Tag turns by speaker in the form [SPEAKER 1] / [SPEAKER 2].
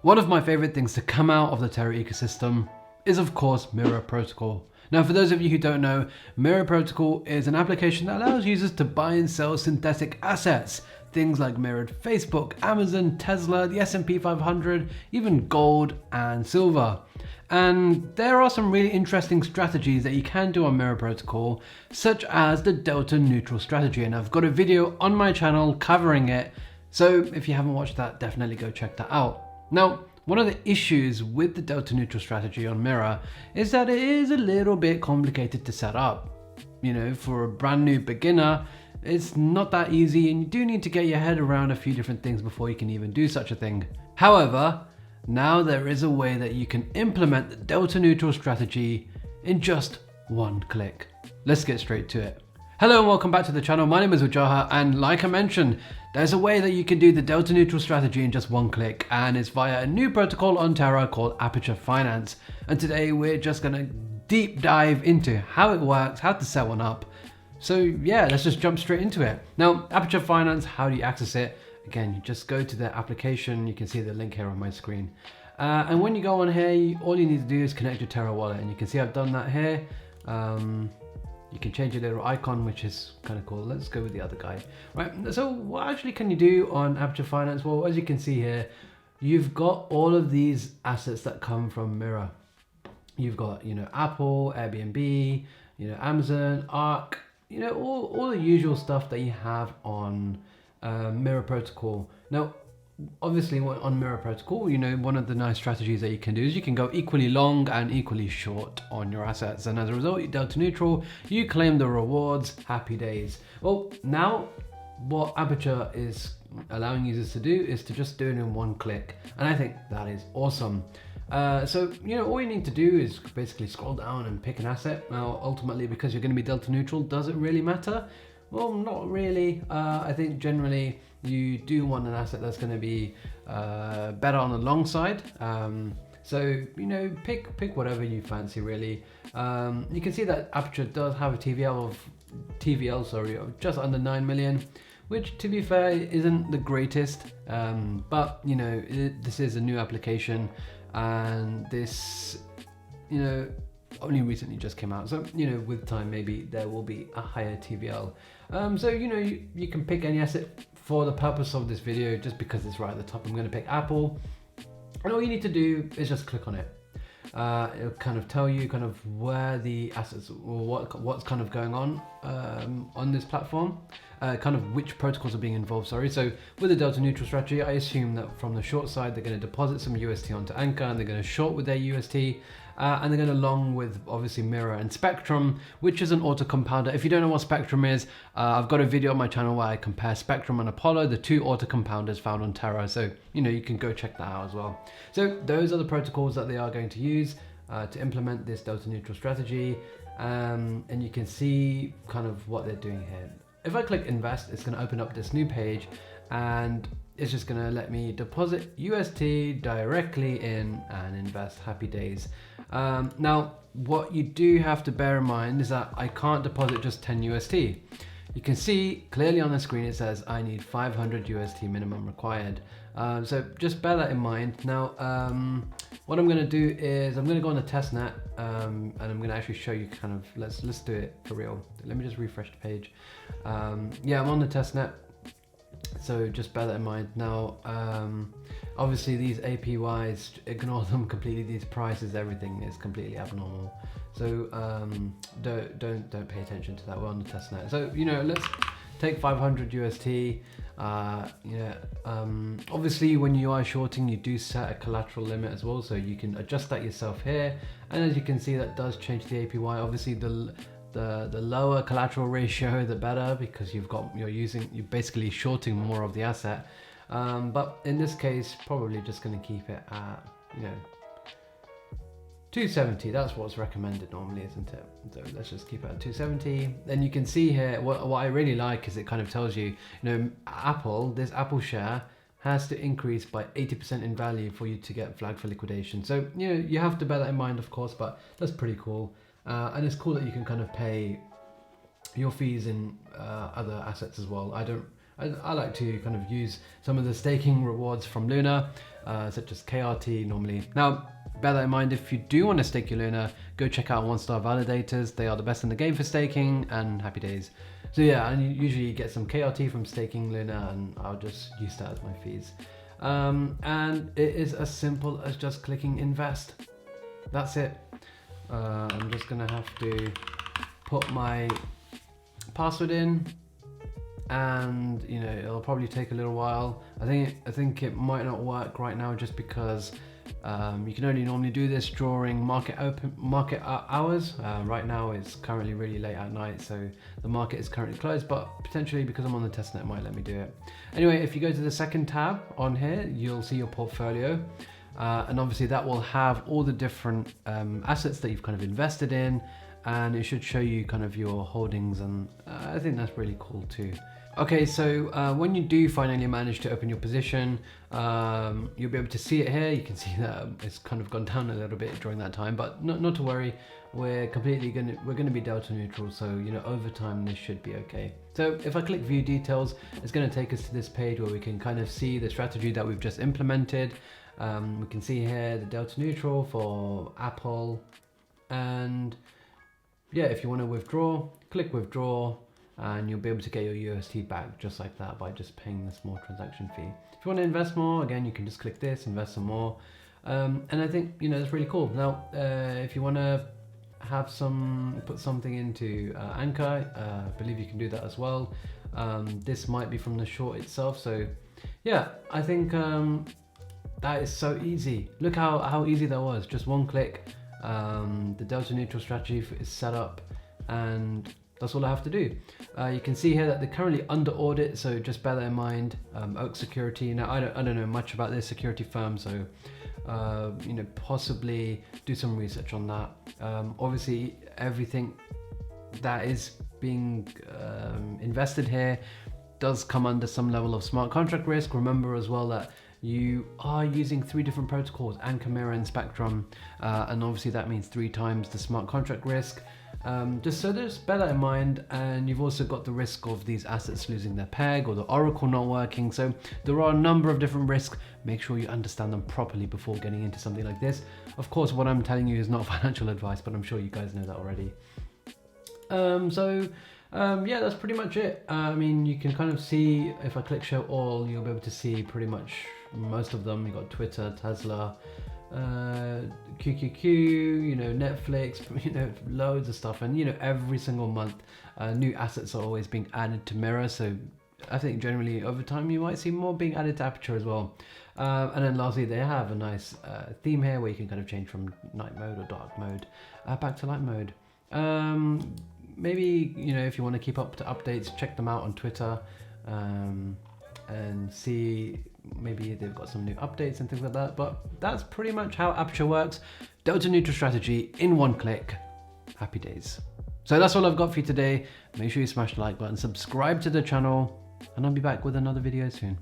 [SPEAKER 1] One of my favorite things to come out of the Terra ecosystem is of course Mirror Protocol. Now for those of you who don't know, Mirror Protocol is an application that allows users to buy and sell synthetic assets. Things like mirrored Facebook, Amazon, Tesla, the S&P 500, even gold and silver. And there are some really interesting strategies that you can do on Mirror Protocol, such as the delta neutral strategy. And I've got a video on my channel covering it. So if you haven't watched that, definitely go check that out. Now, one of the issues with the delta neutral strategy on Mirror is that it is a little bit complicated to set up. You know, for a brand new beginner, it's not that easy and you do need to get your head around a few different things before you can even do such a thing. However, now there is a way that you can implement the delta neutral strategy in just one click. Let's get straight to it. Hello and welcome back to the channel. My name is Wajaha, and like I mentioned, there's a way that you can do the delta neutral strategy in just one click, and it's via a new protocol on Terra called Aperture Finance. And today we're just gonna deep dive into how it works, how to set one up. So yeah, let's just jump straight into it. Now, Aperture Finance, how do you access it? Again, you just go to the application. You can see the link here on my screen. And when you go on here, all you need to do is connect your Terra wallet, and you can see I've done that here. You can change your little icon, which is kind of cool. Let's go with the other guy. Right, so what actually can you do on Aperture Finance? Well, as you can see here, you've got all of these assets that come from Mirror. You've got, you know, Apple, Airbnb, you know, Amazon, Arc, you know, all the usual stuff that you have on Mirror Protocol. Now, obviously on Mirror Protocol, you know, one of the nice strategies that you can do is you can go equally long and equally short on your assets, and as a result, you delta neutral, you claim the rewards, happy days. Well, now what Aperture is allowing users to do is to just do it in one click, and I think that is awesome. So, you know, all you need to do is basically scroll down and pick an asset. Now, ultimately, because you're going to be delta neutral, does it really matter? Well, not really. I think generally you do want an asset that's going to be better on the long side. So, you know, pick whatever you fancy, really. You can see that Aperture does have a TVL of just under 9 million, which, to be fair, isn't the greatest. But, you know, this is a new application, and this, you know, only recently just came out, so you know, with time maybe there will be a higher TVL. So you know, you can pick any asset. For the purpose of this video, just because it's right at the top, I'm going to pick Apple, and all you need to do is just click on it. It'll kind of tell you kind of where the assets, or what's kind of going on this platform, kind of which protocols are being involved, sorry. So with the delta neutral strategy, I assume that from the short side, they're going to deposit some UST onto Anchor, and they're going to short with their UST, and they're going to long with obviously Mirror and Spectrum, which is an auto compounder. If you don't know what Spectrum is, I've got a video on my channel where I compare Spectrum and Apollo, the two auto compounders found on Terra. So, you know, you can go check that out as well. So those are the protocols that they are going to use to implement this delta neutral strategy. And you can see kind of what they're doing here. If I click invest, it's going to open up this new page, and it's just going to let me deposit UST directly in and invest, happy days. Now, what you do have to bear in mind is that I can't deposit just 10 UST. You can see clearly on the screen it says I need 500 UST minimum required. So just bear that in mind. Now, what I'm going to do is I'm going to go on the testnet, and I'm going to actually show you kind of, let's do it for real. Let me just refresh the page. Yeah, I'm on the testnet. So just bear that in mind. Now, obviously these APYs, ignore them completely. These prices, everything is completely abnormal. So don't pay attention to that. We're on the testnet. So, you know, let's take 500 UST. Obviously when you are shorting, you do set a collateral limit as well, so you can adjust that yourself here. And as you can see, that does change the APY. Obviously the lower collateral ratio, the better, because you're basically shorting more of the asset. But in this case, probably just going to keep it at, you know, 270. That's what's recommended normally, isn't it? So let's just keep it at 270. Then you can see here, what I really like is it kind of tells you, you know, this Apple share has to increase by 80% in value for you to get flagged for liquidation. So, you know, you have to bear that in mind, of course, but that's pretty cool. And it's cool that you can kind of pay your fees in other assets as well. I I like to kind of use some of the staking rewards from Luna, such as KRT normally. Now, bear that in mind, if you do want to stake your Luna, go check out 1-star validators. They are the best in the game for staking, and happy days. So yeah, I usually get some KRT from staking Luna, and I'll just use that as my fees. And it is as simple as just clicking invest. That's it. I'm just gonna have to put my password in, and you know, it'll probably take a little while. I think it might not work right now just because you can only normally do this during market hours. Right now it's currently really late at night, so the market is currently closed, but potentially because I'm on the testnet it might let me do it. Anyway, if you go to the second tab on here, you'll see your portfolio, and obviously that will have all the different assets that you've kind of invested in, and it should show you kind of your holdings, and I think that's really cool too. Okay, so when you do finally manage to open your position, you'll be able to see it here. You can see that it's kind of gone down a little bit during that time, but not to worry. We're gonna be delta neutral, so you know, over time this should be okay. So if I click view details, it's gonna take us to this page where we can kind of see the strategy that we've just implemented. We can see here the delta neutral for Apple, and yeah, if you want to withdraw, click withdraw, and you'll be able to get your UST back just like that by just paying the small transaction fee. If you want to invest more, again, you can just click this, invest some more. And I think, you know, that's really cool. Now, if you want to have put something into Anchor, I believe you can do that as well. This might be from the short itself. So yeah, I think that is so easy. Look how easy that was, just one click. The delta neutral strategy is set up, and that's all I have to do. You can see here that they're currently under audit, so just bear that in mind. Oak Security. Now I don't know much about this security firm, so you know, possibly do some research on that. Obviously, everything that is being invested here does come under some level of smart contract risk. Remember as well that you are using 3 different protocols, Anchor, Mirror, and Spectrum, and obviously that means 3 times the smart contract risk. Just bear that in mind, and you've also got the risk of these assets losing their peg or the oracle not working. So there are a number of different risks. Make sure you understand them properly before getting into something like this. Of course, what I'm telling you is not financial advice, but I'm sure you guys know that already. Yeah, that's pretty much it. I mean, you can kind of see, if I click show all, you'll be able to see pretty much most of them. You got Twitter, Tesla, QQQ, you know, Netflix, you know, loads of stuff. And you know, every single month new assets are always being added to Mirror, so I think generally over time you might see more being added to Aperture as well. And then lastly, they have a nice theme here where you can kind of change from night mode or dark mode back to light mode. Maybe, you know, if you want to keep up to updates, check them out on Twitter, and see maybe they've got some new updates and things like that. But that's pretty much how Aperture works. Delta neutral strategy in one click. Happy days. So that's all I've got for you today. Make sure you smash the like button, subscribe to the channel, and I'll be back with another video soon.